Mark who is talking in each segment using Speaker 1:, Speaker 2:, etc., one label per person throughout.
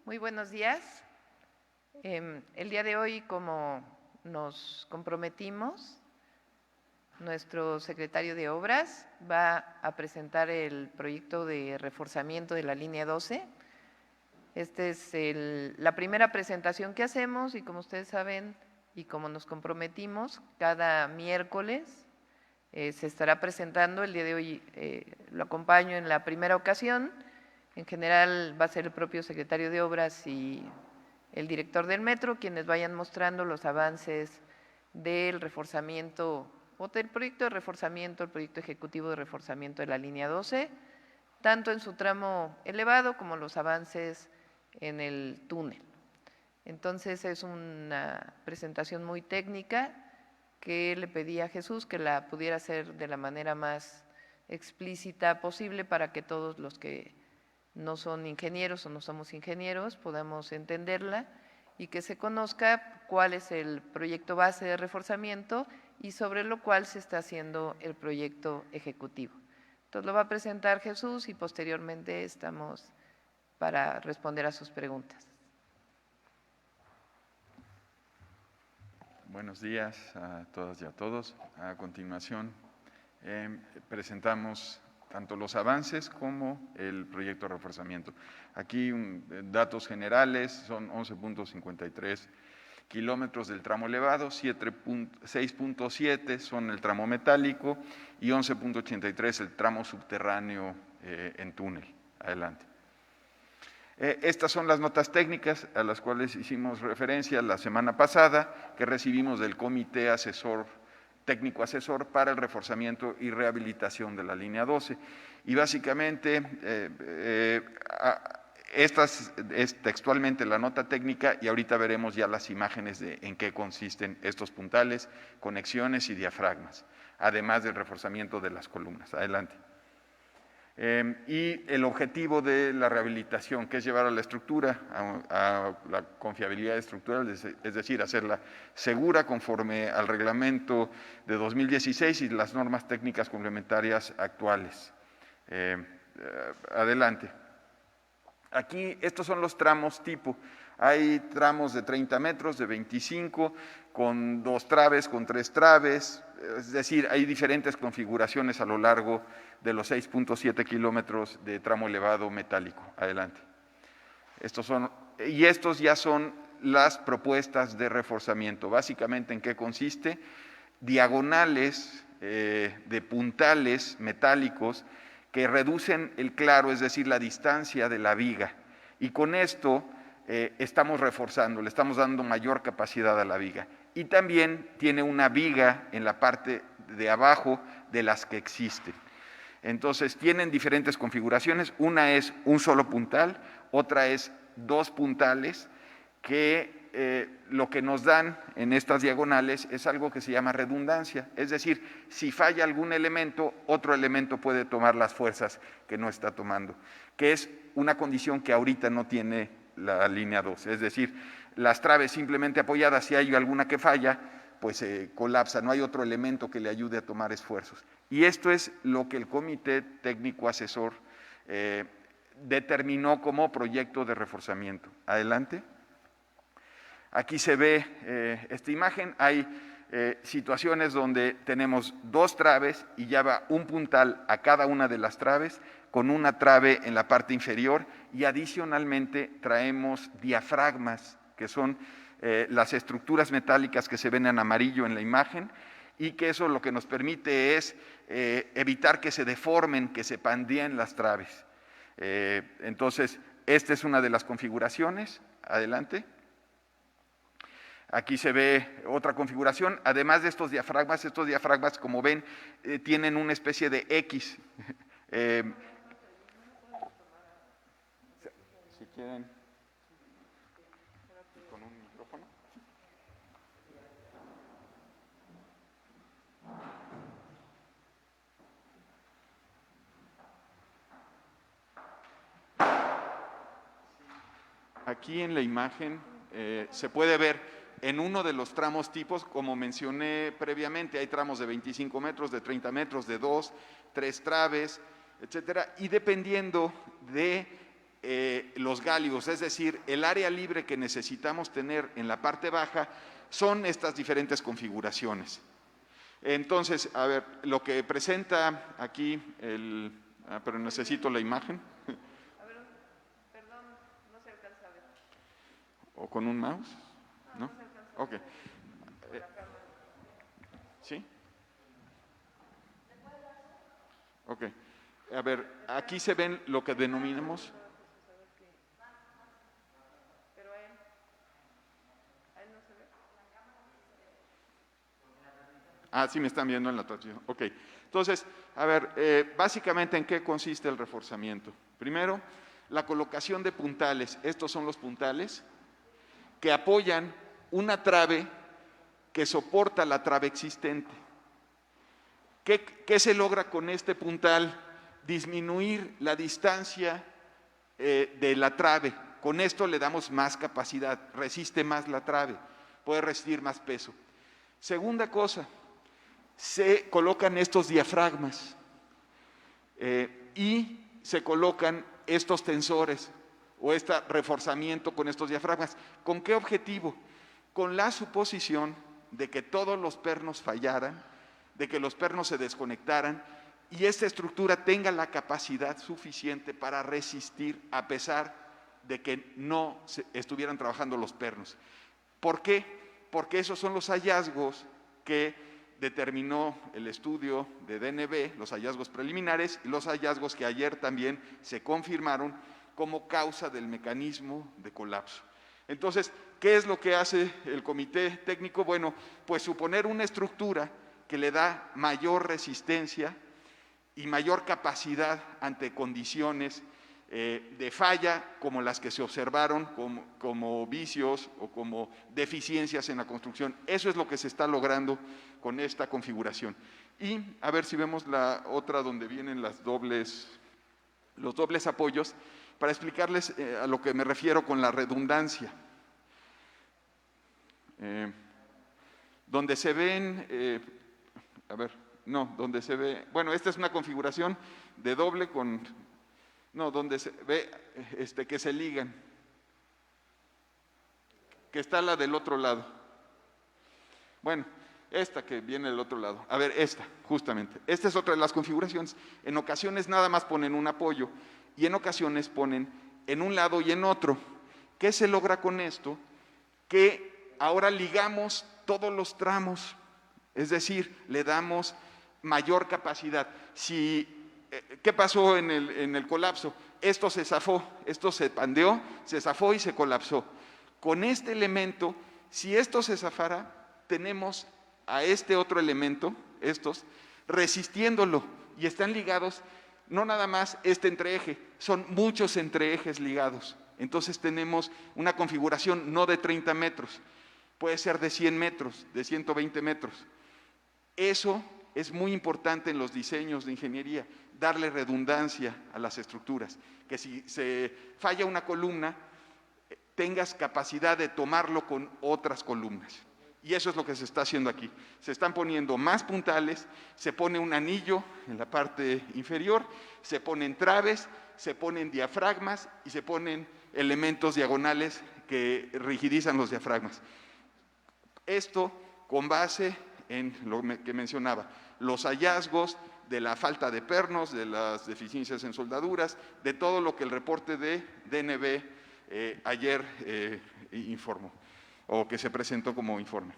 Speaker 1: Muy buenos días. El día de hoy, como nos comprometimos, nuestro secretario de Obras va a presentar el proyecto de reforzamiento de la línea 12. Esta es la primera presentación que hacemos y como ustedes saben y como nos comprometimos, cada miércoles se estará presentando. El día de hoy lo acompaño en la primera ocasión. En general va a ser el propio secretario de Obras y el director del metro quienes vayan mostrando los avances del reforzamiento o del proyecto de reforzamiento, el proyecto ejecutivo de reforzamiento de la línea 12, tanto en su tramo elevado como los avances en el túnel. Entonces es una presentación muy técnica que le pedí a Jesús que la pudiera hacer de la manera más explícita posible para que todos los que no son ingenieros o no somos ingenieros podamos entenderla y que se conozca cuál es el proyecto base de reforzamiento y sobre lo cual se está haciendo el proyecto ejecutivo. Entonces lo va a presentar Jesús y posteriormente estamos para responder a sus preguntas.
Speaker 2: Buenos días a todas y a todos. A continuación presentamos tanto los avances como el proyecto de reforzamiento. Aquí datos generales, son 11.53 kilómetros del tramo elevado, 6.7 son el tramo metálico y 11.83 el tramo subterráneo en túnel. Adelante. Estas son las notas técnicas a las cuales hicimos referencia la semana pasada, que recibimos del Comité Técnico Asesor para el Reforzamiento y Rehabilitación de la línea 12. Y básicamente, esta es textualmente la nota técnica y ahorita veremos ya las imágenes de en qué consisten estos puntales, conexiones y diafragmas, además del reforzamiento de las columnas. Adelante. Y el objetivo de la rehabilitación, que es llevar a la estructura a la confiabilidad estructural, es decir, hacerla segura conforme al reglamento de 2016 y las normas técnicas complementarias actuales. Adelante. Aquí, estos son los tramos tipo. Hay tramos de 30 metros, de 25, con 2 traves, con 3 traves, es decir, hay diferentes configuraciones a lo largo de los 6.7 kilómetros de tramo elevado metálico. Adelante. Estos ya son las propuestas de reforzamiento. Básicamente, ¿en qué consiste? Diagonales de puntales metálicos que reducen el claro, es decir, la distancia de la viga. Y con esto estamos reforzando, le estamos dando mayor capacidad a la viga. Y también tiene una viga en la parte de abajo de las que existen. Entonces, tienen diferentes configuraciones. Una es un solo puntal, otra es 2 puntales que lo que nos dan en estas diagonales es algo que se llama redundancia. Es decir, si falla algún elemento, otro elemento puede tomar las fuerzas que no está tomando, que es una condición que ahorita no tiene la línea 12. Es decir, las traves simplemente apoyadas, si hay alguna que falla, pues se colapsa, no hay otro elemento que le ayude a tomar esfuerzos. Y esto es lo que el Comité Técnico Asesor determinó como proyecto de reforzamiento. Adelante. Aquí se ve esta imagen, hay situaciones donde tenemos 2 traves y ya va un puntal a cada una de las traves, con una trave en la parte inferior y adicionalmente traemos diafragmas, que son las estructuras metálicas que se ven en amarillo en la imagen, y que eso lo que nos permite es evitar que se deformen, que se pandeen las traves. Entonces, esta es una de las configuraciones. Adelante. Aquí se ve otra configuración, además de estos diafragmas, como ven, tienen una especie de X. Si quieren, con un micrófono. Aquí en la imagen se puede ver en uno de los tramos tipos, como mencioné previamente, hay tramos de 25 metros, de 30 metros, de 2, 3 traves, etcétera, y dependiendo de los gálidos, es decir, el área libre que necesitamos tener en la parte baja, son estas diferentes configuraciones. Entonces, a ver, lo que presenta aquí pero necesito la imagen.
Speaker 1: A ver, perdón, no se alcanza a ver.
Speaker 2: ¿O con un mouse? ¿No?
Speaker 1: No se alcanza a
Speaker 2: Ok.
Speaker 1: ver por la cámara.
Speaker 2: ¿Sí? Ok. A ver, aquí se ven lo que denominamos.
Speaker 1: Pero a él no se ve.
Speaker 2: Ah, sí, me están viendo en la transmisión. Ok. Entonces, a ver, básicamente, ¿en qué consiste el reforzamiento? Primero, la colocación de puntales. Estos son los puntales que apoyan una trave que soporta la trave existente. ¿Qué se logra con este puntal? Disminuir la distancia de la trave. Con esto le damos más capacidad, resiste más la trave, puede resistir más peso. Segunda cosa, se colocan estos diafragmas y se colocan estos tensores o este reforzamiento con estos diafragmas. ¿Con qué objetivo? Con la suposición de que todos los pernos fallaran, de que los pernos se desconectaran y esta estructura tenga la capacidad suficiente para resistir a pesar de que no estuvieran trabajando los pernos. ¿Por qué? Porque esos son los hallazgos que determinó el estudio de DNB, los hallazgos preliminares y los hallazgos que ayer también se confirmaron como causa del mecanismo de colapso. Entonces, ¿qué es lo que hace el comité técnico? Bueno, pues suponer una estructura que le da mayor resistencia y mayor capacidad ante condiciones de falla como las que se observaron como vicios o como deficiencias en la construcción. Eso es lo que se está logrando con esta configuración. Y a ver si vemos la otra donde vienen los dobles apoyos, para explicarles a lo que me refiero con la redundancia. Donde se ven, donde se ve, bueno, esta es una configuración de doble donde se ve que se ligan, que está la del otro lado. Bueno, esta que viene del otro lado. A ver, justamente. Esta es otra de las configuraciones. En ocasiones nada más ponen un apoyo y en ocasiones ponen en un lado y en otro. ¿Qué se logra con esto? Que ahora ligamos todos los tramos, es decir, le damos mayor capacidad. ¿Qué pasó en el colapso? Esto se zafó, esto se pandeó, se zafó y se colapsó. Con este elemento, si esto se zafara, tenemos a este otro elemento, estos, resistiéndolo, y están ligados, no nada más este entreeje, son muchos entreejes ligados. Entonces tenemos una configuración no de 30 metros, puede ser de 100 metros, de 120 metros. Eso es muy importante en los diseños de ingeniería, darle redundancia a las estructuras, que si se falla una columna, tengas capacidad de tomarlo con otras columnas. Y eso es lo que se está haciendo aquí. Se están poniendo más puntales, se pone un anillo en la parte inferior, se ponen traves, se ponen diafragmas y se ponen elementos diagonales que rigidizan los diafragmas. Esto con base en lo que mencionaba, los hallazgos de la falta de pernos, de las deficiencias en soldaduras, de todo lo que el reporte de DNB ayer informó, o que se presentó como informe.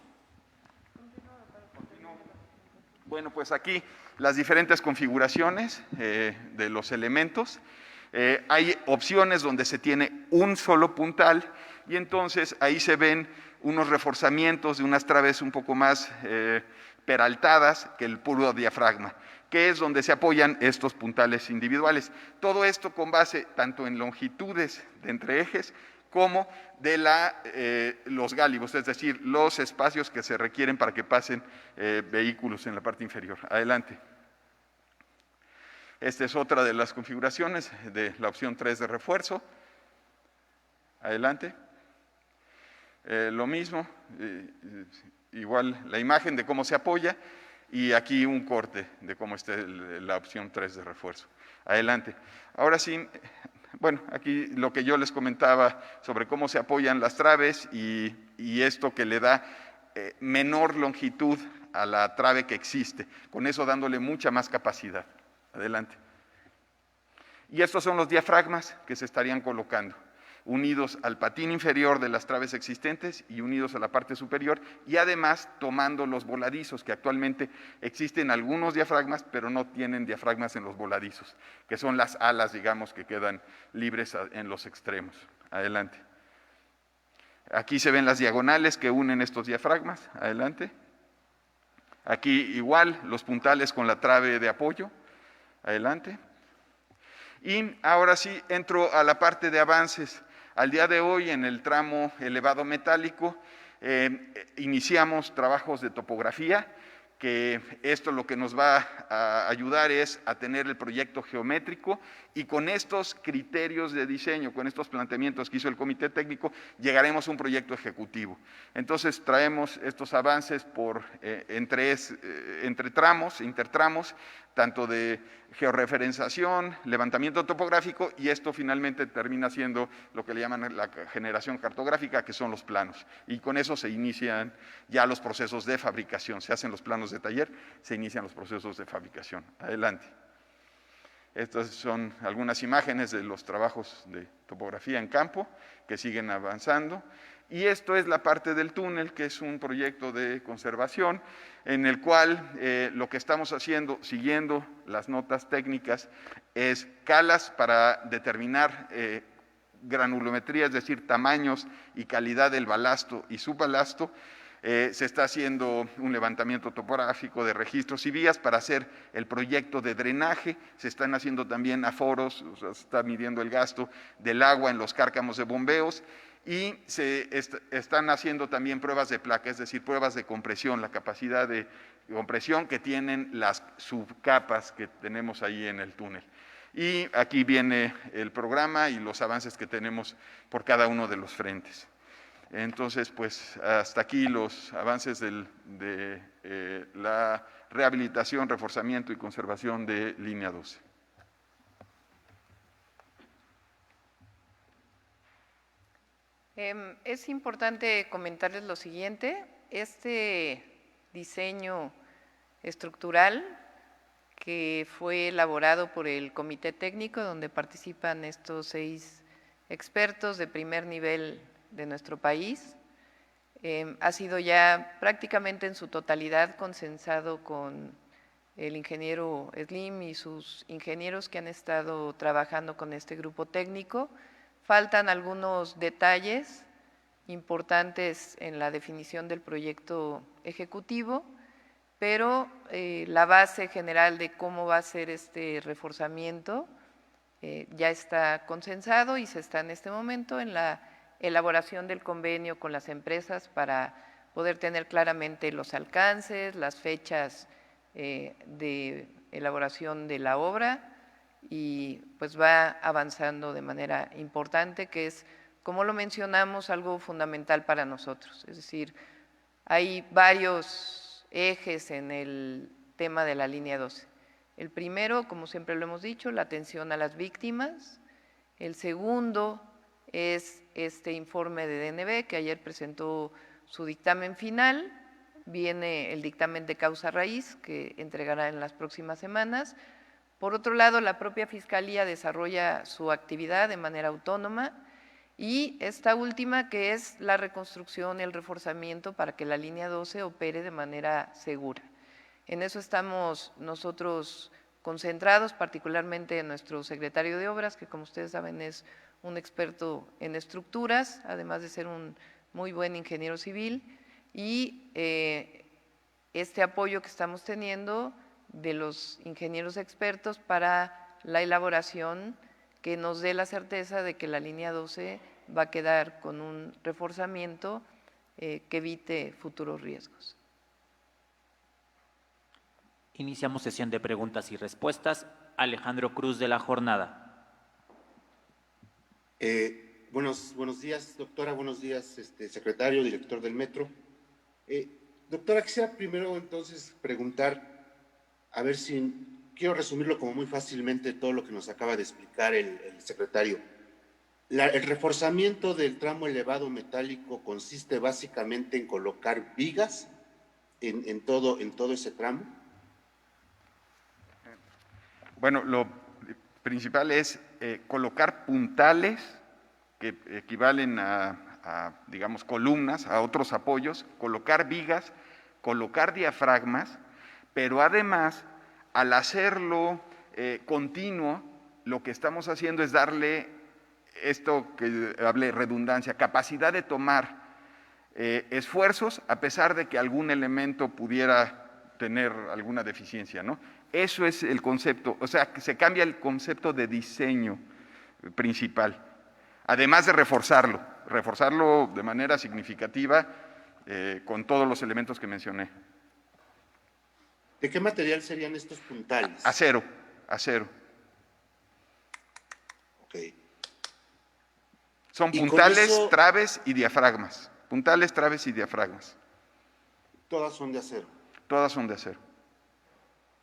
Speaker 2: Bueno, pues aquí las diferentes configuraciones de los elementos. Hay opciones donde se tiene un solo puntal y entonces ahí se ven unos reforzamientos de unas traves un poco más peraltadas que el puro diafragma, que es donde se apoyan estos puntales individuales. Todo esto con base tanto en longitudes de entreejes como de los gálibos, es decir, los espacios que se requieren para que pasen vehículos en la parte inferior. Adelante. Esta es otra de las configuraciones de la opción 3 de refuerzo. Adelante. Lo mismo, igual la imagen de cómo se apoya y aquí un corte de cómo está la opción 3 de refuerzo. Adelante. Ahora sí, Bueno, aquí lo que yo les comentaba sobre cómo se apoyan las traves y esto que le da menor longitud a la trave que existe, con eso dándole mucha más capacidad. Adelante. Y estos son los diafragmas que se estarían colocando, unidos al patín inferior de las traves existentes y unidos a la parte superior, y además tomando los voladizos, que actualmente existen algunos diafragmas, pero no tienen diafragmas en los voladizos, que son las alas, digamos, que quedan libres en los extremos. Adelante. Aquí se ven las diagonales que unen estos diafragmas. Adelante. Aquí igual, los puntales con la trave de apoyo. Adelante. Y ahora sí entro a la parte de avances. Al día de hoy, en el tramo elevado metálico, iniciamos trabajos de topografía, que esto lo que nos va a ayudar es a tener el proyecto geométrico, y con estos criterios de diseño, con estos planteamientos que hizo el comité técnico, llegaremos a un proyecto ejecutivo. Entonces traemos estos avances entre tramos, intertramos, tanto de georreferenciación, levantamiento topográfico, y esto finalmente termina siendo lo que le llaman la generación cartográfica, que son los planos. Y con eso se inician ya los procesos de fabricación. Se hacen los planos de taller, se inician los procesos de fabricación. Adelante. Estas son algunas imágenes de los trabajos de topografía en campo que siguen avanzando. Y esto es la parte del túnel, que es un proyecto de conservación, en el cual lo que estamos haciendo, siguiendo las notas técnicas, es calas para determinar granulometría, es decir, tamaños y calidad del balasto y subbalasto. Se está haciendo un levantamiento topográfico de registros y vías para hacer el proyecto de drenaje. Se están haciendo también aforos, o sea, se está midiendo el gasto del agua en los cárcamos de bombeos, y se están haciendo también pruebas de placa, es decir, pruebas de compresión, la capacidad de compresión que tienen las subcapas que tenemos ahí en el túnel. Y aquí viene el programa y los avances que tenemos por cada uno de los frentes. Entonces, pues hasta aquí los avances de la rehabilitación, reforzamiento y conservación de línea 12.
Speaker 1: Es importante comentarles lo siguiente: este diseño estructural que fue elaborado por el comité técnico, donde participan estos 6 expertos de primer nivel de nuestro país, ha sido ya prácticamente en su totalidad consensado con el ingeniero Slim y sus ingenieros que han estado trabajando con este grupo técnico. Faltan algunos detalles importantes en la definición del proyecto ejecutivo, pero la base general de cómo va a ser este reforzamiento ya está consensado, y se está en este momento en la elaboración del convenio con las empresas para poder tener claramente los alcances, las fechas de elaboración de la obra, y pues va avanzando de manera importante, que es, como lo mencionamos, algo fundamental para nosotros. Es decir, hay varios ejes en el tema de la línea 12. El primero, como siempre lo hemos dicho, la atención a las víctimas. El segundo es este informe de DNB, que ayer presentó su dictamen final. Viene el dictamen de causa raíz, que entregará en las próximas semanas. Por otro lado, la propia Fiscalía desarrolla su actividad de manera autónoma, y esta última, que es la reconstrucción y el reforzamiento para que la línea 12 opere de manera segura. En eso estamos nosotros concentrados, particularmente nuestro secretario de Obras, que como ustedes saben es un experto en estructuras, además de ser un muy buen ingeniero civil, y este apoyo que estamos teniendo de los ingenieros expertos para la elaboración que nos dé la certeza de que la línea 12 va a quedar con un reforzamiento que evite futuros riesgos.
Speaker 3: Iniciamos sesión de preguntas y respuestas. Alejandro Cruz, de La Jornada.
Speaker 4: Buenos días, doctora. Buenos días, secretario, director del Metro. Doctora, quisiera primero entonces preguntar, a ver si quiero resumirlo como muy fácilmente todo lo que nos acaba de explicar el secretario. El reforzamiento del tramo elevado metálico consiste básicamente en colocar vigas en todo ese tramo.
Speaker 2: Bueno, lo principal es colocar puntales que equivalen digamos, columnas, a otros apoyos, colocar vigas, colocar diafragmas, pero además, al hacerlo continuo, lo que estamos haciendo es darle esto que hablé, redundancia, capacidad de tomar esfuerzos a pesar de que algún elemento pudiera tener alguna deficiencia, ¿no? Eso es el concepto, o sea, que se cambia el concepto de diseño principal, además de reforzarlo de manera significativa con todos los elementos que mencioné.
Speaker 4: ¿De qué material serían estos puntales?
Speaker 2: Acero.
Speaker 4: Ok.
Speaker 2: Son
Speaker 4: Y con
Speaker 2: puntales,
Speaker 4: eso,
Speaker 2: traves y diafragmas. Puntales, traves y diafragmas.
Speaker 4: todas son de acero.
Speaker 2: Todas son de acero.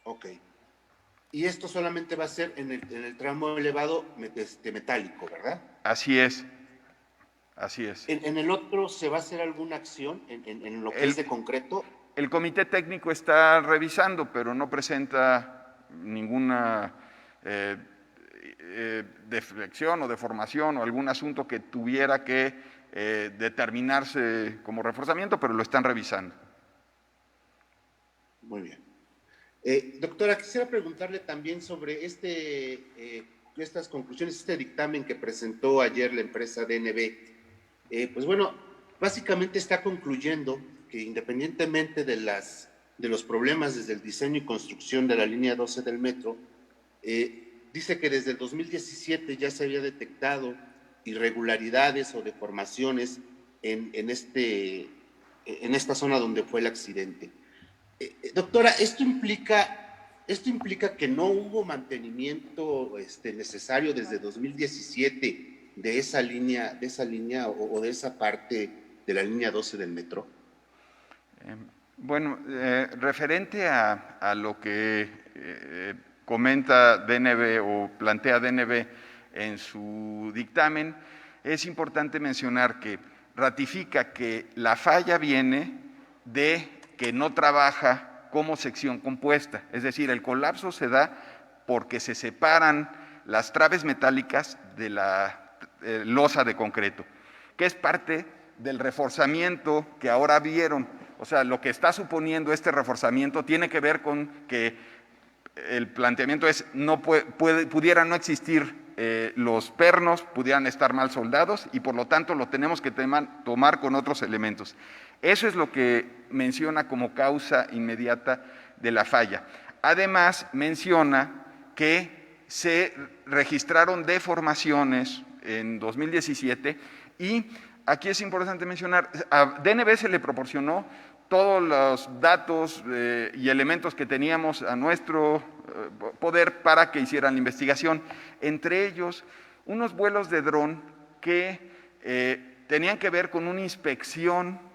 Speaker 4: Ok. Y esto solamente va a ser en el tramo elevado metálico, ¿verdad?
Speaker 2: Así es. Así es.
Speaker 4: ¿En el otro se va a hacer alguna acción en lo que es de concreto?
Speaker 2: El comité técnico está revisando, pero no presenta ninguna deflexión o deformación o algún asunto que tuviera que determinarse como reforzamiento, pero lo están revisando.
Speaker 4: Muy bien. Doctora, quisiera preguntarle también sobre estas conclusiones, este dictamen que presentó ayer la empresa DNB. Pues bueno, básicamente está concluyendo que independientemente de los problemas desde el diseño y construcción de la línea 12 del metro, dice que desde el 2017 ya se había detectado irregularidades o deformaciones en esta zona donde fue el accidente. Doctora, ¿esto implica que no hubo mantenimiento necesario desde 2017 de esa línea o de esa parte de la línea 12 del metro?
Speaker 2: Bueno, referente a lo que comenta DNB o plantea DNB en su dictamen, es importante mencionar que ratifica que la falla viene de que no trabaja como sección compuesta, es decir, el colapso se da porque se separan las traves metálicas de la losa de concreto, que es parte del reforzamiento que ahora vieron. O sea, lo que está suponiendo este reforzamiento tiene que ver con que el planteamiento es no pudiera no existir los pernos, pudieran estar mal soldados y por lo tanto lo tenemos que tomar con otros elementos. Eso es lo que menciona como causa inmediata de la falla. Además, menciona que se registraron deformaciones en 2017 y aquí es importante mencionar, a DNB se le proporcionó todos los datos y elementos que teníamos a nuestro poder para que hicieran la investigación, entre ellos unos vuelos de dron que tenían que ver con una inspección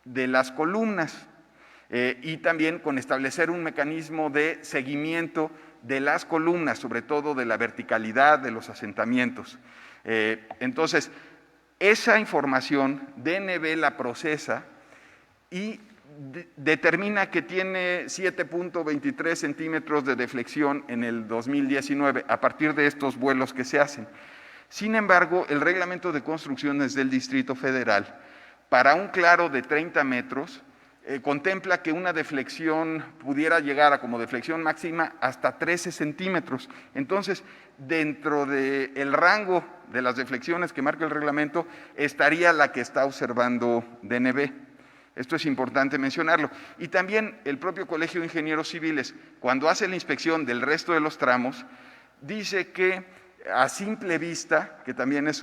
Speaker 2: de las columnas y también con establecer un mecanismo de seguimiento de las columnas, sobre todo de la verticalidad de los asentamientos. Entonces, esa información DNB la procesa y determina que tiene 7.23 centímetros de deflexión en el 2019 a partir de estos vuelos que se hacen. Sin embargo, el reglamento de construcciones del Distrito Federal, para un claro de 30 metros, contempla que una deflexión pudiera llegar a como deflexión máxima hasta 13 centímetros. Entonces, dentro del rango de las deflexiones que marca el reglamento, estaría la que está observando DNB. Esto es importante mencionarlo. Y también el propio Colegio de Ingenieros Civiles, cuando hace la inspección del resto de los tramos, dice que a simple vista, que también es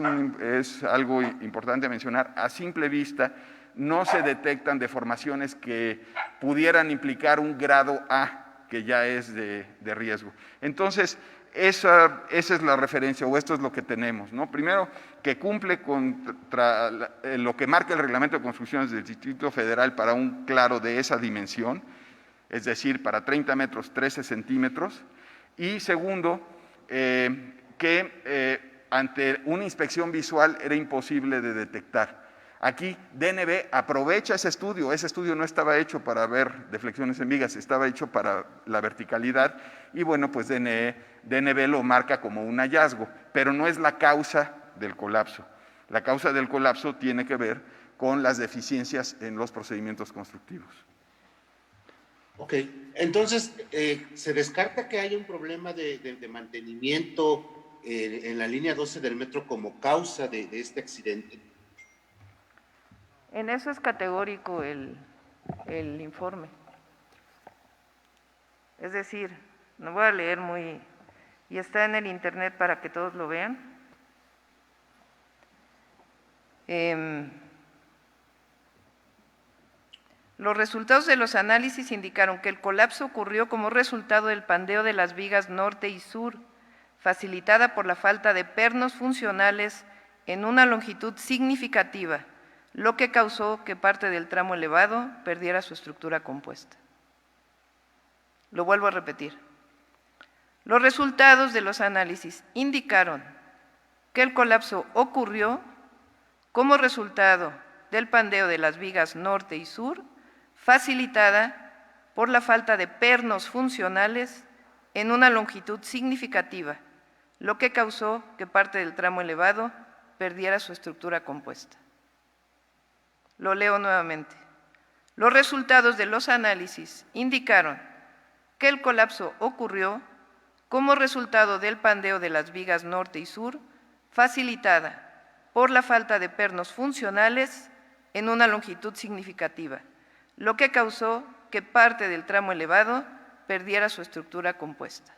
Speaker 2: algo importante mencionar, a simple vista no se detectan deformaciones que pudieran implicar un grado A, que ya es de riesgo. Entonces, esa es la referencia, o esto es lo que tenemos, ¿no? Primero, que cumple contra lo que marca el reglamento de construcciones del Distrito Federal para un claro de esa dimensión, es decir, para 30 metros, 13 centímetros, Y segundo, que ante una inspección visual era imposible de detectar. Aquí DNB aprovecha ese estudio no estaba hecho para ver deflexiones en vigas, estaba hecho para la verticalidad, y bueno, pues DNB lo marca como un hallazgo, pero no es la causa del colapso. La causa del colapso tiene que ver con las deficiencias en los procedimientos constructivos.
Speaker 4: Ok, entonces, ¿se descarta que haya un problema de mantenimiento en la línea 12 del metro como causa de este accidente?
Speaker 1: En eso es categórico el informe. Es decir, no voy a leer muy, y está en el internet para que todos lo vean. Los resultados de los análisis indicaron que el colapso ocurrió como resultado del pandeo de las vigas norte y sur, facilitada por la falta de pernos funcionales en una longitud significativa, lo que causó que parte del tramo elevado perdiera su estructura compuesta. Lo vuelvo a repetir. Los resultados de los análisis indicaron que el colapso ocurrió como resultado del pandeo de las vigas norte y sur, facilitada por la falta de pernos funcionales en una longitud significativa, lo que causó que parte del tramo elevado perdiera su estructura compuesta. Lo leo nuevamente. Los resultados de los análisis indicaron que el colapso ocurrió como resultado del pandeo de las vigas norte y sur, facilitada por la falta de pernos funcionales en una longitud significativa, lo que causó que parte del tramo elevado perdiera su estructura compuesta.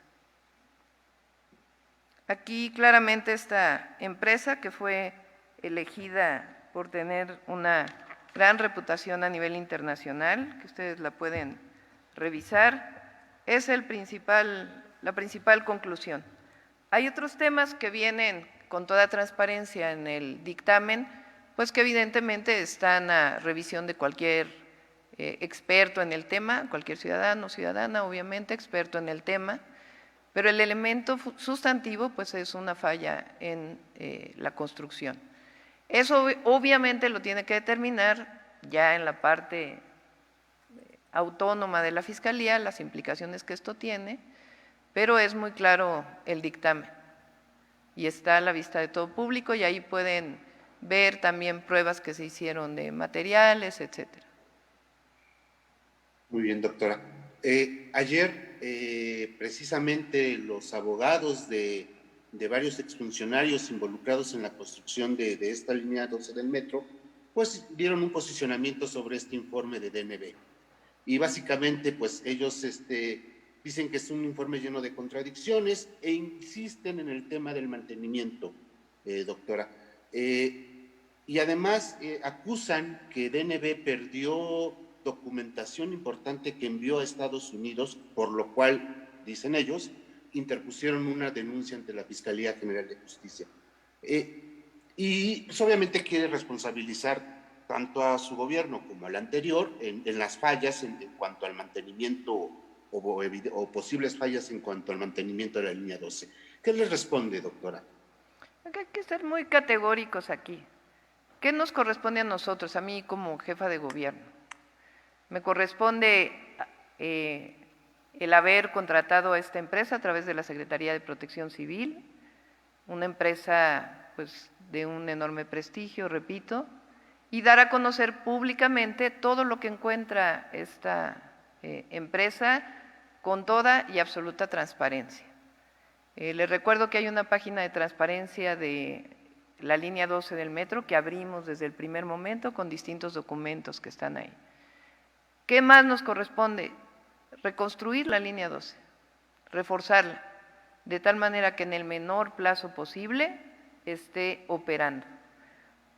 Speaker 1: Aquí claramente esta empresa, que fue elegida por tener una gran reputación a nivel internacional, que ustedes la pueden revisar, es la principal conclusión. Hay otros temas que vienen con toda transparencia en el dictamen, pues que evidentemente están a revisión de cualquier experto en el tema, cualquier ciudadano o ciudadana, obviamente, experto en el tema, pero el elemento sustantivo pues es una falla en la construcción. Eso obviamente lo tiene que determinar ya en la parte autónoma de la Fiscalía, las implicaciones que esto tiene, pero es muy claro el dictamen y está a la vista de todo público, y ahí pueden ver también pruebas que se hicieron de materiales, etcétera.
Speaker 4: Muy bien, doctora. Ayer, precisamente, los abogados de varios exfuncionarios involucrados en la construcción de esta línea 12 del metro, pues dieron un posicionamiento sobre este informe de DNB. Y básicamente, pues ellos dicen que es un informe lleno de contradicciones e insisten en el tema del mantenimiento, doctora. Y además acusan que DNB perdió documentación importante que envió a Estados Unidos, por lo cual, dicen ellos, interpusieron una denuncia ante la Fiscalía General de Justicia. Y pues, obviamente quiere responsabilizar tanto a su gobierno como al anterior en las fallas en cuanto al mantenimiento o posibles fallas en cuanto al mantenimiento de la línea 12. ¿Qué les responde, doctora?
Speaker 1: Hay que ser muy categóricos aquí. ¿Qué nos corresponde a nosotros, a mí como jefa de gobierno? Me corresponde el haber contratado a esta empresa a través de la Secretaría de Protección Civil, una empresa pues de un enorme prestigio, repito, y dar a conocer públicamente todo lo que encuentra esta empresa con toda y absoluta transparencia. Les recuerdo que hay una página de transparencia de la línea 12 del metro que abrimos desde el primer momento con distintos documentos que están ahí. ¿Qué más nos corresponde? Reconstruir la línea 12, reforzarla, de tal manera que en el menor plazo posible esté operando.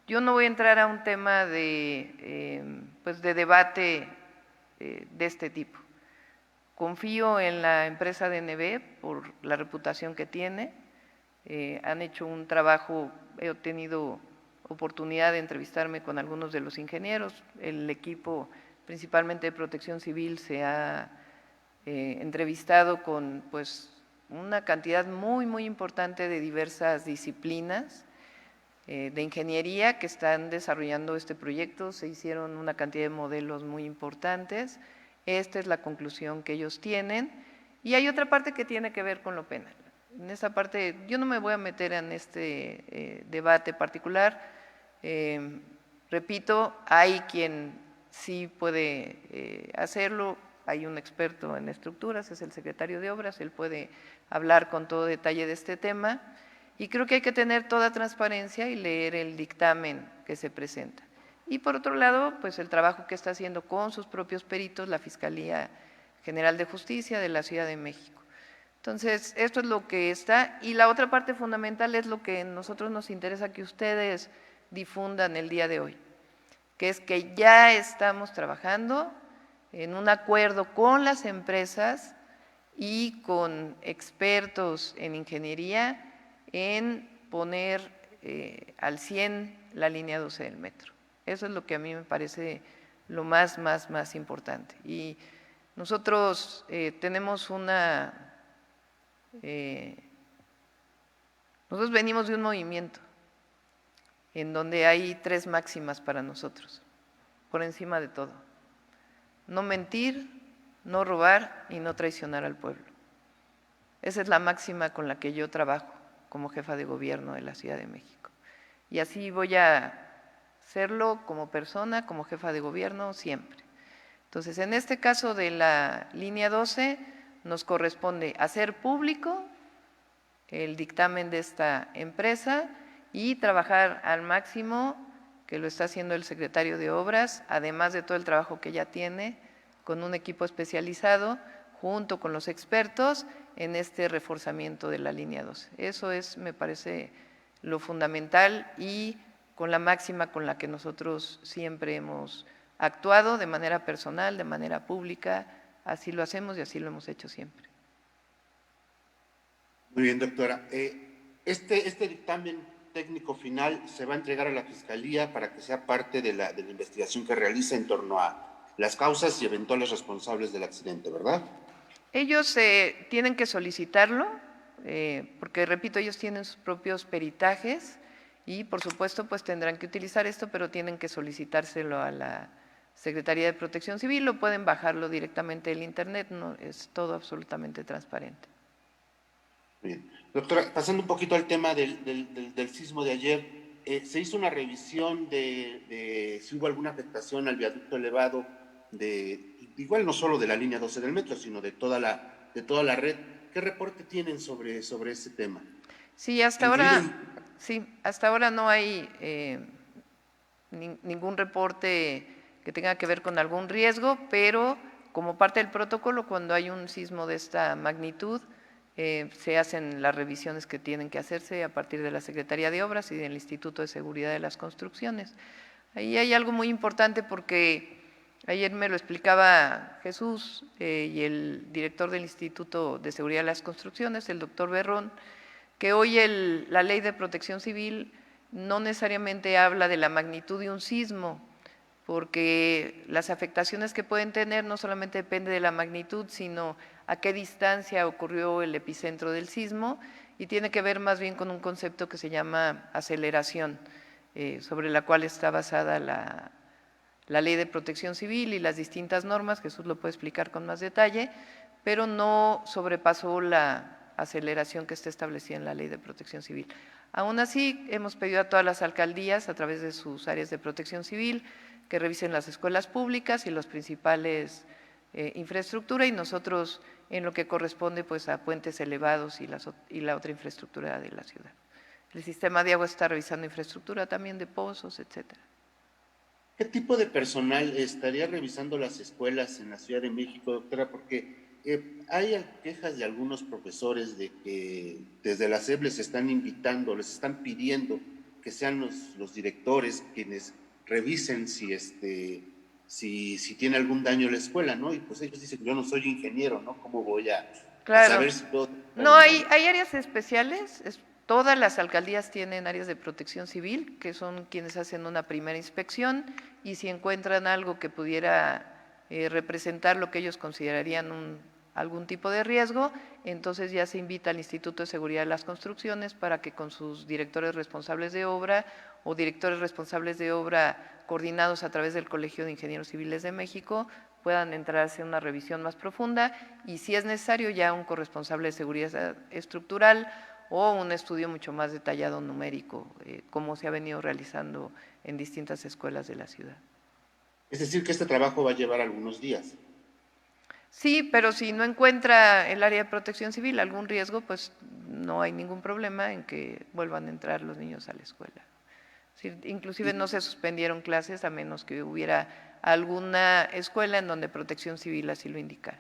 Speaker 1: Yo no voy a entrar a un tema de debate de este tipo. Confío en la empresa DNB por la reputación que tiene. Han hecho un trabajo, he tenido oportunidad de entrevistarme con algunos de los ingenieros, el equipo principalmente de Protección Civil se ha entrevistado con pues una cantidad muy importante de diversas disciplinas de ingeniería que están desarrollando este proyecto. Se hicieron una cantidad de modelos muy importantes. Esta es la conclusión que ellos tienen. Y hay otra parte que tiene que ver con lo penal. En esa parte, yo no me voy a meter en este debate particular. Repito, hay quien sí puede hacerlo, hay un experto en estructuras, es el secretario de Obras, él puede hablar con todo detalle de este tema, y creo que hay que tener toda transparencia y leer el dictamen que se presenta. Y por otro lado, pues el trabajo que está haciendo con sus propios peritos la Fiscalía General de Justicia de la Ciudad de México. Entonces, esto es lo que está, y la otra parte fundamental es lo que a nosotros nos interesa que ustedes difundan el día de hoy, que es que ya estamos trabajando en un acuerdo con las empresas y con expertos en ingeniería en poner al 100 la línea 12 del metro. Eso es lo que a mí me parece lo más importante. Y nosotros tenemos nosotros venimos de un movimiento en donde hay 3 máximas para nosotros, por encima de todo: no mentir, no robar y no traicionar al pueblo. Esa es la máxima con la que yo trabajo como jefa de gobierno de la Ciudad de México. Y así voy a serlo como persona, como jefa de gobierno, siempre. Entonces, en este caso de la línea 12, nos corresponde hacer público el dictamen de esta empresa y trabajar al máximo, que lo está haciendo el secretario de Obras, además de todo el trabajo que ya tiene, con un equipo especializado, junto con los expertos, en este reforzamiento de la línea 12. Eso es, me parece, lo fundamental y con la máxima con la que nosotros siempre hemos actuado de manera personal, de manera pública, así lo hacemos y así lo hemos hecho siempre.
Speaker 4: Muy bien, doctora. Este dictamen técnico final se va a entregar a la Fiscalía para que sea parte de la investigación que realiza en torno a las causas y eventuales responsables del accidente, ¿verdad?
Speaker 1: Ellos tienen que solicitarlo, porque repito, ellos tienen sus propios peritajes y por supuesto pues tendrán que utilizar esto, pero tienen que solicitárselo a la Secretaría de Protección Civil, o pueden bajarlo directamente del internet, no, es todo absolutamente transparente.
Speaker 4: Bien. Doctora, pasando un poquito al tema del sismo de ayer, se hizo una revisión de si hubo alguna afectación al viaducto elevado, igual no solo de la línea 12 del metro, sino de toda la red. ¿Qué reporte tienen sobre ese tema?
Speaker 1: Sí, hasta ahora no hay ningún reporte que tenga que ver con algún riesgo, pero como parte del protocolo, cuando hay un sismo de esta magnitud, se hacen las revisiones que tienen que hacerse a partir de la Secretaría de Obras y del Instituto de Seguridad de las Construcciones. Ahí hay algo muy importante porque ayer me lo explicaba Jesús y el director del Instituto de Seguridad de las Construcciones, el doctor Berrón, que hoy la Ley de Protección Civil no necesariamente habla de la magnitud de un sismo, porque las afectaciones que pueden tener no solamente depende de la magnitud, sino a qué distancia ocurrió el epicentro del sismo, y tiene que ver más bien con un concepto que se llama aceleración, sobre la cual está basada la Ley de Protección Civil y las distintas normas. Jesús lo puede explicar con más detalle, pero no sobrepasó la aceleración que está establecida en la Ley de Protección Civil. Aún así, hemos pedido a todas las alcaldías, a través de sus áreas de protección civil, que revisen las escuelas públicas y los principales infraestructura, y nosotros en lo que corresponde pues a puentes elevados y la otra infraestructura de la ciudad. El sistema de agua está revisando infraestructura también de pozos, etcétera.
Speaker 4: ¿Qué tipo de personal estaría revisando las escuelas en la Ciudad de México, doctora? Porque hay quejas de algunos profesores de que desde la SEP les están invitando, les están pidiendo que sean los directores quienes revisen si tiene algún daño la escuela, ¿no? Y pues ellos dicen, yo no soy ingeniero, ¿no? ¿Cómo voy a saber si todo?
Speaker 1: No, hay áreas especiales, todas las alcaldías tienen áreas de protección civil, que son quienes hacen una primera inspección, y si encuentran algo que pudiera representar lo que ellos considerarían algún tipo de riesgo, entonces ya se invita al Instituto de Seguridad de las Construcciones para que con sus directores responsables de obra o directores responsables de obra coordinados a través del Colegio de Ingenieros Civiles de México puedan entrar a hacer una revisión más profunda y si es necesario ya un corresponsable de seguridad estructural o un estudio mucho más detallado numérico, como se ha venido realizando en distintas escuelas de la ciudad.
Speaker 4: Es decir, que este trabajo va a llevar algunos días.
Speaker 1: Sí, pero si no encuentra el área de protección civil algún riesgo, pues no hay ningún problema en que vuelvan a entrar los niños a la escuela. Sí, inclusive no se suspendieron clases a menos que hubiera alguna escuela en donde protección civil así lo indicara.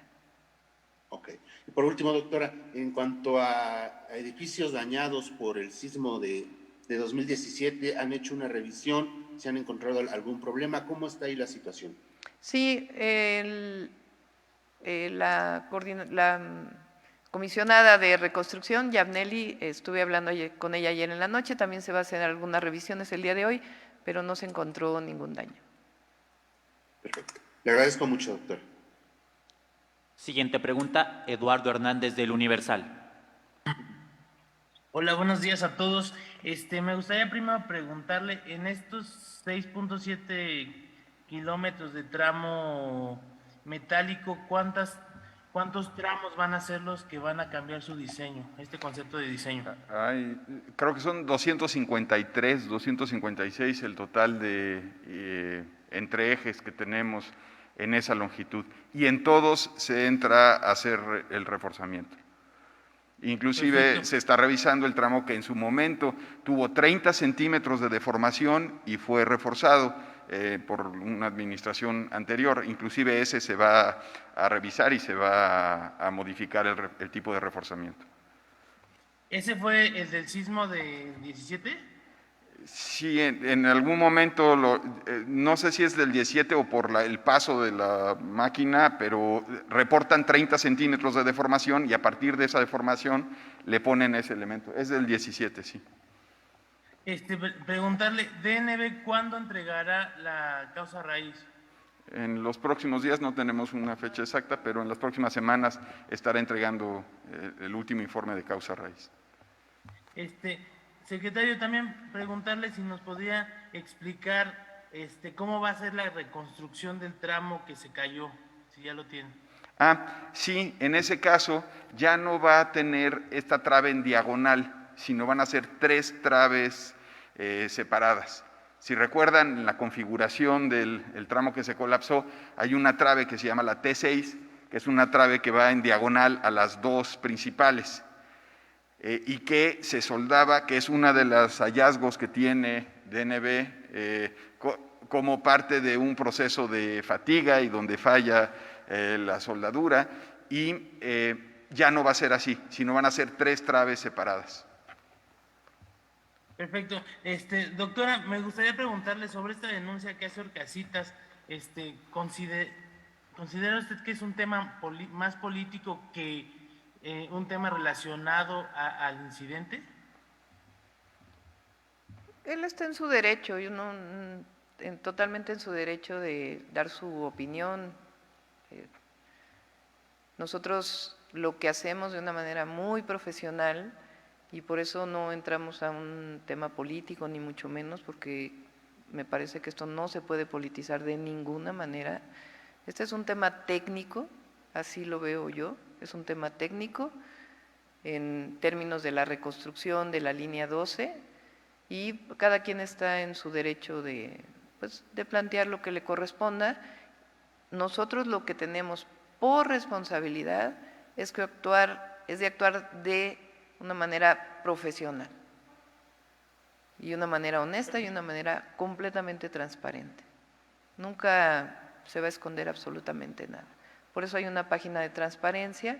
Speaker 4: Ok. Y por último, doctora, en cuanto a edificios dañados por el sismo de 2017, ¿han hecho una revisión? ¿Se han encontrado algún problema? ¿Cómo está ahí la situación?
Speaker 1: Sí, la comisionada de reconstrucción, Yabneli, estuve hablando con ella ayer en la noche, también se va a hacer algunas revisiones el día de hoy, pero no se encontró ningún daño.
Speaker 4: Perfecto. Le agradezco mucho, doctor.
Speaker 3: Siguiente pregunta, Eduardo Hernández del Universal.
Speaker 5: Hola, buenos días a todos. Me gustaría primero preguntarle, en estos 6.7 kilómetros de tramo metálico, ¿cuántos tramos van a ser los que van a cambiar su diseño, este concepto de diseño?
Speaker 2: Creo que son 253, 256 el total de entre ejes que tenemos en esa longitud. Y en todos se entra a hacer el reforzamiento. Inclusive
Speaker 5: Perfecto.
Speaker 2: se está revisando el tramo que en su momento tuvo 30 centímetros de deformación y fue reforzado por una administración anterior. Inclusive ese se va a revisar y se va a modificar el tipo de reforzamiento.
Speaker 5: ¿Ese fue el del sismo de 17?
Speaker 2: Sí, en algún momento, no sé si es del 17 o por el paso de la máquina, pero reportan 30 centímetros de deformación y a partir de esa deformación le ponen ese elemento. Es del 17, sí.
Speaker 5: Preguntarle, DNB, ¿cuándo entregará la causa raíz?
Speaker 2: En los próximos días, no tenemos una fecha exacta, pero en las próximas semanas estará entregando el último informe de causa raíz.
Speaker 5: Secretario, también preguntarle si nos podría explicar cómo va a ser la reconstrucción del tramo que se cayó, si ya lo tiene.
Speaker 2: Sí, en ese caso ya no va a tener esta trave en diagonal, sino van a ser 3 traves separadas. Si recuerdan, en la configuración del tramo que se colapsó, hay una trave que se llama la T6, que es una trave que va en diagonal a las 2 principales. Y que se soldaba, que es uno de los hallazgos que tiene DNB como parte de un proceso de fatiga y donde falla la soldadura, y ya no va a ser así, sino van a ser 3 traves separadas.
Speaker 5: Perfecto. Doctora, me gustaría preguntarle sobre esta denuncia que hace Orcasitas. ¿Considera usted que es un tema más político que un tema relacionado al incidente?
Speaker 1: Él está en su derecho, totalmente en su derecho de dar su opinión. Nosotros lo que hacemos de una manera muy profesional y por eso no entramos a un tema político ni mucho menos, porque me parece que esto no se puede politizar de ninguna manera. Este es un tema técnico, así lo veo yo, es un tema técnico en términos de la reconstrucción de la línea 12 y cada quien está en su derecho de plantear lo que le corresponda. Nosotros lo que tenemos por responsabilidad es de actuar de una manera profesional y una manera honesta y una manera completamente transparente. Nunca se va a esconder absolutamente nada. Por eso hay una página de transparencia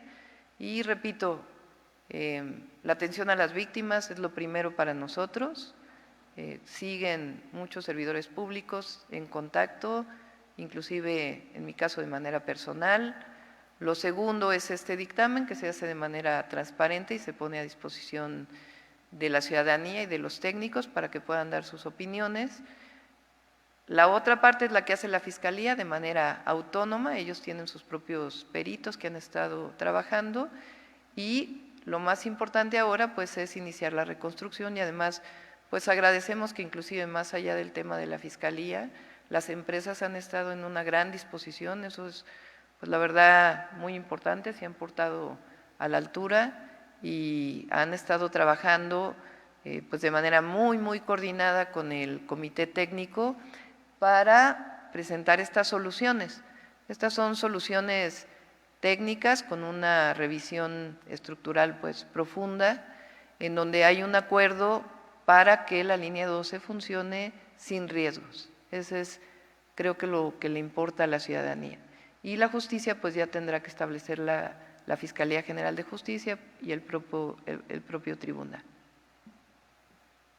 Speaker 1: y repito, la atención a las víctimas es lo primero para nosotros. Siguen muchos servidores públicos en contacto, inclusive en mi caso de manera personal. Lo segundo es este dictamen que se hace de manera transparente y se pone a disposición de la ciudadanía y de los técnicos para que puedan dar sus opiniones. La otra parte es la que hace la Fiscalía de manera autónoma, ellos tienen sus propios peritos que han estado trabajando y lo más importante ahora pues es iniciar la reconstrucción y además pues agradecemos que inclusive más allá del tema de la Fiscalía, las empresas han estado en una gran disposición, eso es pues la verdad muy importante, se han portado a la altura y han estado trabajando pues de manera muy coordinada con el comité técnico para presentar estas soluciones. Estas son soluciones técnicas con una revisión estructural pues profunda, en donde hay un acuerdo para que la línea 12 funcione sin riesgos. Ese es, creo que lo que le importa a la ciudadanía. Y la justicia pues ya tendrá que establecer la Fiscalía General de Justicia y el propio tribunal.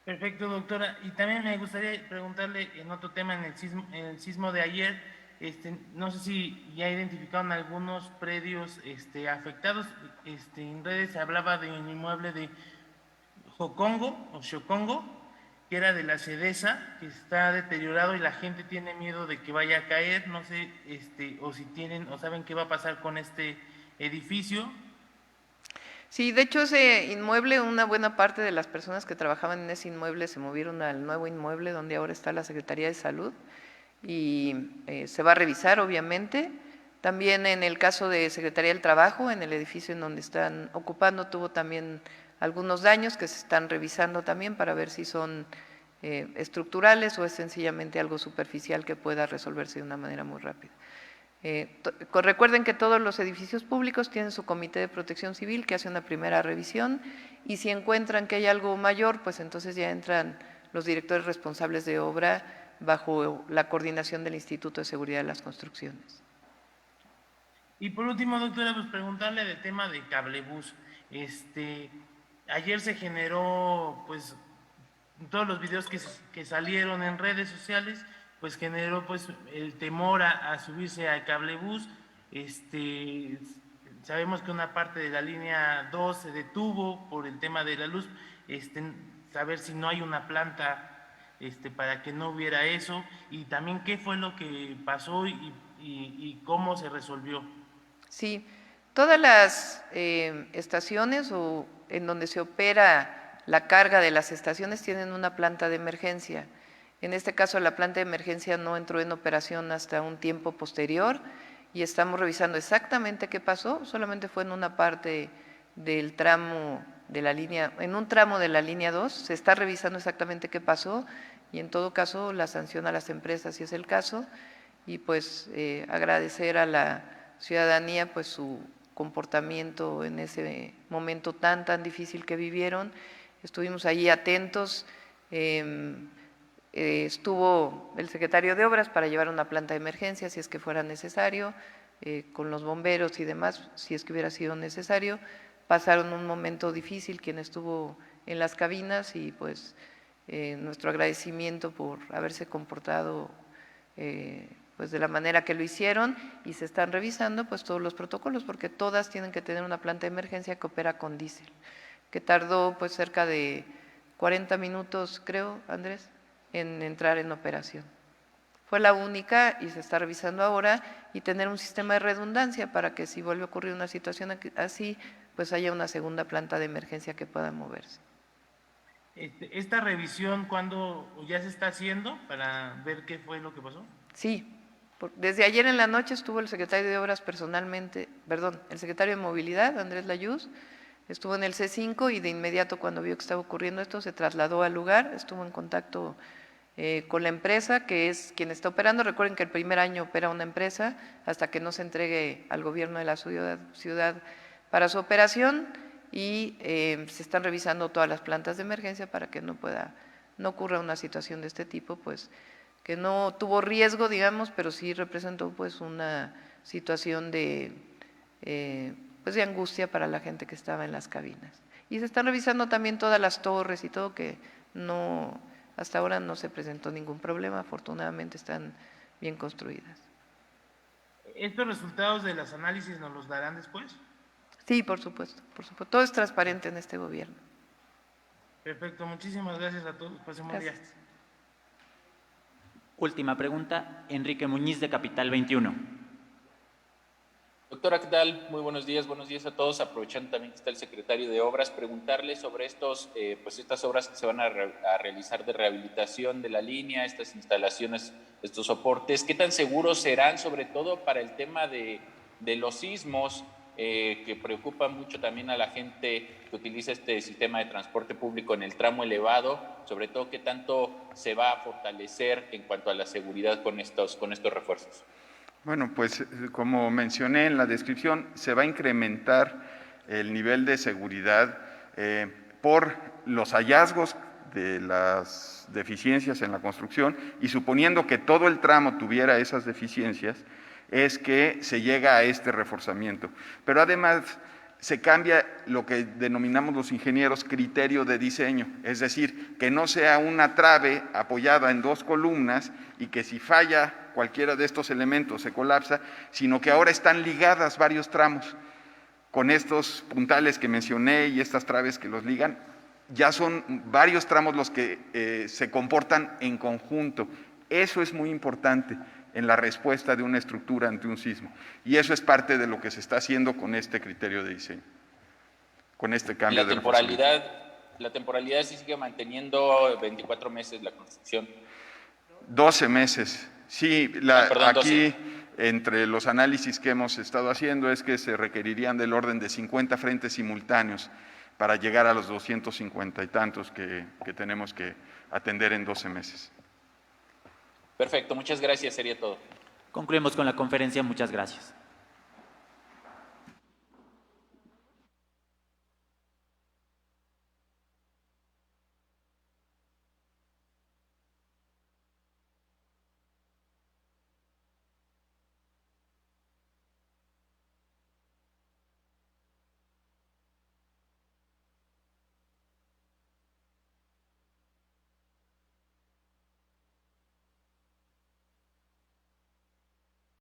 Speaker 5: Perfecto, doctora. Y también me gustaría preguntarle en otro tema, en el sismo de ayer, no sé si ya identificaron algunos predios afectados. En redes se hablaba de un inmueble de Xocongo, que era de la Sedesa, que está deteriorado y la gente tiene miedo de que vaya a caer. No sé, o si tienen o saben qué va a pasar con este edificio.
Speaker 1: Sí, de hecho ese inmueble, una buena parte de las personas que trabajaban en ese inmueble se movieron al nuevo inmueble donde ahora está la Secretaría de Salud y se va a revisar obviamente. También en el caso de Secretaría del Trabajo, en el edificio en donde están ocupando, tuvo también algunos daños que se están revisando también para ver si son estructurales o es sencillamente algo superficial que pueda resolverse de una manera muy rápida. Recuerden que todos los edificios públicos tienen su comité de protección civil que hace una primera revisión y si encuentran que hay algo mayor, pues entonces ya entran los directores responsables de obra bajo la coordinación del Instituto de Seguridad de las Construcciones.
Speaker 5: Y por último, doctora, pues preguntarle del tema de cablebús. Ayer se generó, pues, todos los videos que salieron en redes sociales, pues generó pues el temor a subirse al cablebús. Sabemos que una parte de la línea 2 se detuvo por el tema de la luz. Saber si no hay una planta para que no hubiera eso, y también qué fue lo que pasó y cómo se resolvió.
Speaker 1: Sí, todas las estaciones o en donde se opera la carga de las estaciones tienen una planta de emergencia. En este caso la planta de emergencia no entró en operación hasta un tiempo posterior y estamos revisando exactamente qué pasó, solamente fue en una parte del tramo de la línea, en un tramo de la línea 2, se está revisando exactamente qué pasó y en todo caso la sanción a las empresas si es el caso y pues agradecer a la ciudadanía pues su comportamiento en ese momento tan difícil que vivieron. Estuvimos allí atentos, estuvo el secretario de Obras para llevar una planta de emergencia si es que fuera necesario, con los bomberos y demás, si es que hubiera sido necesario. Pasaron un momento difícil quien estuvo en las cabinas y pues nuestro agradecimiento por haberse comportado pues de la manera que lo hicieron y se están revisando pues todos los protocolos porque todas tienen que tener una planta de emergencia que opera con diésel, que tardó pues cerca de 40 minutos creo, Andrés, en entrar en operación. Fue la única y se está revisando ahora y tener un sistema de redundancia para que si vuelve a ocurrir una situación así, pues haya una segunda planta de emergencia que pueda moverse.
Speaker 5: ¿Esta revisión cuándo ya se está haciendo para ver qué fue lo que pasó?
Speaker 1: Sí, desde ayer en la noche estuvo el secretario de Obras personalmente, perdón, el secretario de Movilidad, Andrés Layuz, estuvo en el C5 y de inmediato cuando vio que estaba ocurriendo esto se trasladó al lugar, estuvo en contacto con la empresa que es quien está operando. Recuerden que el primer año opera una empresa hasta que no se entregue al gobierno de la ciudad para su operación y se están revisando todas las plantas de emergencia para que no ocurra una situación de este tipo, pues que no tuvo riesgo, digamos, pero sí representó pues una situación pues de angustia para la gente que estaba en las cabinas. Y se están revisando también todas las torres y todo que no, hasta ahora no se presentó ningún problema, afortunadamente están bien construidas.
Speaker 5: ¿Estos resultados de los análisis nos los darán después?
Speaker 1: Sí, por supuesto, todo es transparente en este gobierno.
Speaker 5: Perfecto, muchísimas gracias a todos, pasen buen día.
Speaker 1: Gracias.
Speaker 3: Última pregunta, Enrique Muñiz de Capital 21.
Speaker 6: Doctora, ¿qué tal? Muy buenos días a todos. Aprovechando también que está el secretario de Obras, preguntarle sobre estas obras que se van a realizar de rehabilitación de la línea, estas instalaciones, estos soportes. ¿Qué tan seguros serán, sobre todo para el tema de los sismos, que preocupa mucho también a la gente que utiliza este sistema de transporte público en el tramo elevado? Sobre todo, ¿qué tanto se va a fortalecer en cuanto a la seguridad con estos refuerzos?
Speaker 2: Bueno, pues como mencioné en la descripción, se va a incrementar el nivel de seguridad por los hallazgos de las deficiencias en la construcción, y suponiendo que todo el tramo tuviera esas deficiencias, es que se llega a este reforzamiento. Pero además se cambia lo que denominamos los ingenieros criterio de diseño, es decir, que no sea una trave apoyada en dos columnas y que si falla cualquiera de estos elementos se colapsa, sino que ahora están ligadas varios tramos. Con estos puntales que mencioné y estas traves que los ligan, ya son varios tramos los que se comportan en conjunto. Eso es muy importante en la respuesta de una estructura ante un sismo. Y eso es parte de lo que se está haciendo con este criterio de diseño, con este cambio de reforzamiento.
Speaker 6: ¿La temporalidad sí sigue manteniendo 24 meses la construcción?
Speaker 2: 12 meses. Sí,
Speaker 6: Perdón,
Speaker 2: aquí
Speaker 6: 12.
Speaker 2: Entre los análisis que hemos estado haciendo es que se requerirían del orden de 50 frentes simultáneos para llegar a los 250 y tantos que tenemos que atender en 12 meses.
Speaker 6: Perfecto, muchas gracias, sería todo.
Speaker 3: Concluimos con la conferencia, muchas gracias.